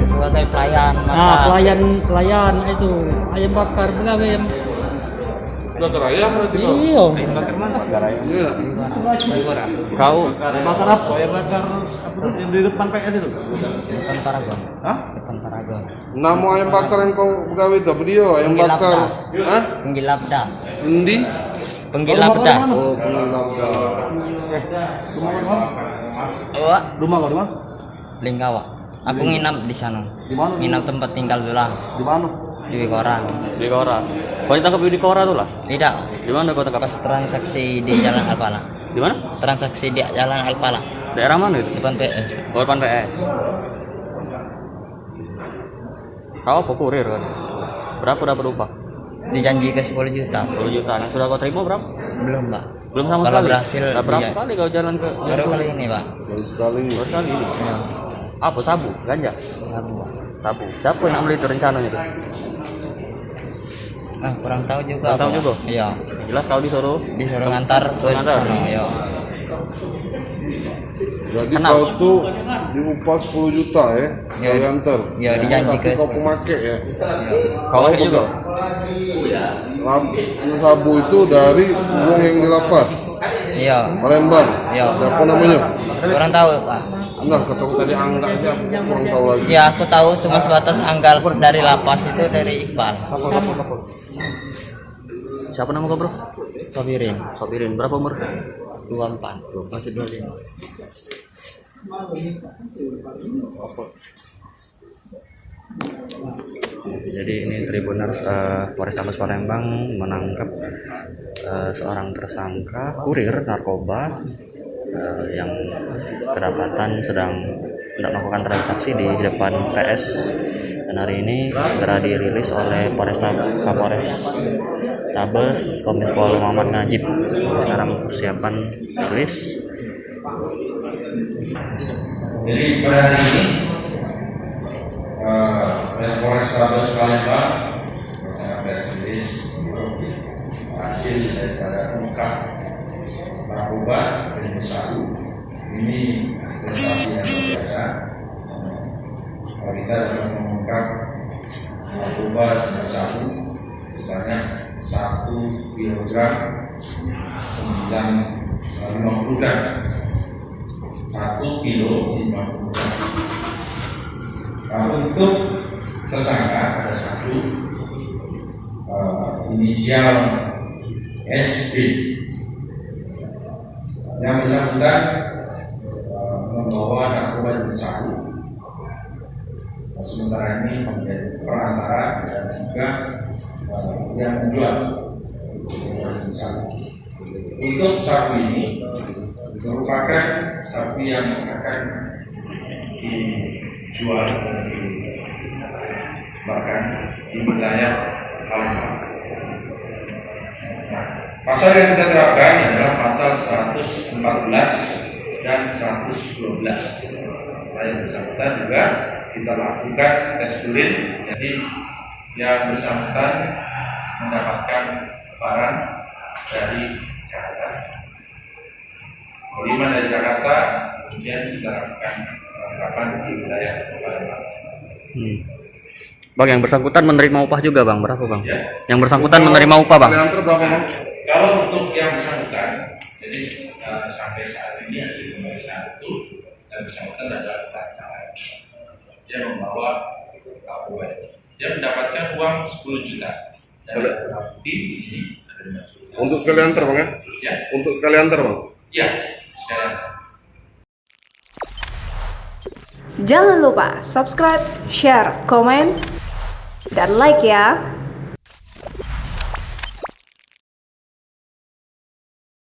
Sebagai pelayan masak. Nah, pelayan itu ayam bakar pegawai ayam. Bakar ayam berarti kau? Iya. Bakar mana? Bakar ayam. Iya. Kau Bakar apa? Ayam bakar apa yang di depan PS itu? Depan Paragon. Hah? Depan Paragon. Nama ayam bakar yang kau pegawai itu apa dia? Ayam Penggilap bakar. das. Hah? Penggilap das. Endi? Penggilap das. Oh, penggilap das. Wah, Rumah kau di mana? Lingkawa. Aku nginap di sana. Di mana? Nginap tempat tinggal dulu Di mana? di Koran. di Kora. Kau ditangkap di Kora tuh lah. Tidak. Di mana kau tangkap? Pas transaksi di Jalan Alpala. Di mana? Transaksi di Jalan Alpala. Daerah mana itu? Depan PS. Oh, depan PS. Kau apa kurir kan? Berapa dapat upah? Dijanji ke 10 juta. 10 juta. Yang sudah kau terima berapa? Belum, Pak. Belum sama Kalau sekali. berhasil, Nah, berapa iya. kali kau jalan ke? Baru kali ini, Pak. Baru sekali. Baru sekali ini. Ya, Apa sabu? Ganja? sabu, Pak. Sabu. Siapa yang ambil itu rencananya tuh? Nah, kurang tahu juga. Kurang tahu Pak. juga? Iya. Jelas kau disuruh. Disuruh ngantar ke Ngantar? sana, ya. Jadi Kenapa? kau tuh diupah 10 juta ya? Sekali Ya. antar. Ya, dijanji Tapi ke kau 10. pemakai ya? Kau pakai juga? Sabu itu dari uang yang dilapas. Iya. Palembang. Iya. Siapa namanya? Kurang tahu, Pak. Nah, kata tadi angga aja, kurang tahu lagi. Ya, aku tahu cuma sebatas anggal dari lapas itu dari Iqbal. Siapa nama kau bro? Sobirin Sobirin. Berapa umur? 24. Masih 25. Jadi ini Tribuners Polrestabes Palembang menangkap seorang tersangka kurir narkoba yang kedapatan sedang tidak melakukan transaksi di depan PS, dan hari ini segera dirilis oleh Kapolres Tabes Kombes Pol Muhammad Najib. Sekarang persiapan rilis. Jadi pada hari ini Polrestabes Palembang bersama Polres hasil daripada ungkap narkoba dan sabu ini prestasi yang luar biasa. Kalau kita dapat mengungkap narkoba dan sabu sebanyak 1 kilogram 50 gram. 1 kilo 50 gram. Nah, untuk tersangka ada satu inisial SB yang bersangkutan membawa narkoba jenis sabu. Sementara ini menjadi perantara dan juga yang menjual jenis sabu. Untuk sabu ini merupakan sabu yang akan dijual dan disebarkan di wilayah Palembang. Nah, pasal yang kita terapkan adalah pasal 114 dan 112. Nah, yang bersangkutan juga kita lakukan tes urin. Jadi yang bersangkutan mendapatkan barang dari Jakarta. Kelima dari Jakarta, kemudian kita lakukan penangkapan di wilayah Palembang. Bang, yang bersangkutan menerima upah juga bang, berapa bang? Ya. Yang bersangkutan menerima upah bang? Kalian antar berapa bang? Kalau untuk yang bersangkutan, jadi sampai saat ini hasil pemeriksaan itu yang bersangkutan adalah tersangka. Dia membawa narkoba. Dia mendapatkan uang 10 juta. Dan bukti di sini ada 5 juta. Untuk sekali antar bang ya? Ya, Untuk sekali antar bang? ya, sekarang. Jangan lupa subscribe, share, komen, dan like ya.